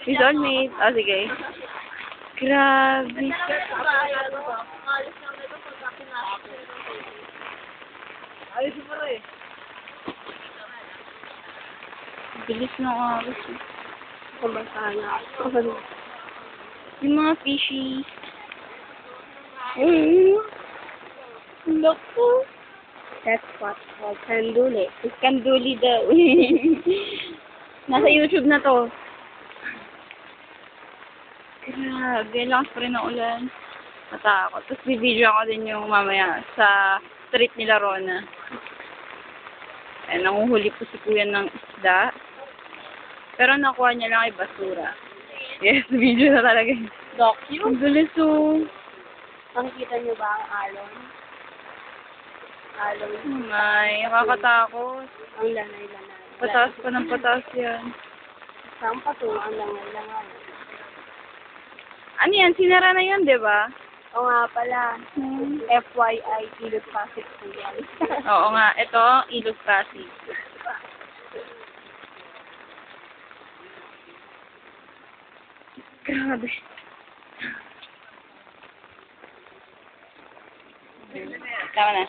Si soulmate. Oh, sige. Grabe. Ayos mo rin. Bilis ng oras. Kumasa na. Yung mga fishy. Loko. That's what called candule. Iskanduli daw. Nasa YouTube na to. Grabe, lakas pa rin ng ulan. Matakot. Tapos bibidyo ako din yung mamaya sa street nila Rona. Nanguhuli po si kuya ng isda. Pero nakuha niya lang ay basura. Yes, video na talaga. Docu? Ang bilis oh. Nakikita niyo ba ang alon? Alon. Ay, nakakatakot. Ang lanay-lanay. Pataas pa ng pataas yan. Saan pa to? Ang lanay-lanay. Ano yan? Sinara na yun, di ba? O nga pala. FYI, Ilog Pasig po yan. Oo nga. Ito, Ilog Pasig. Grabe. Tama na.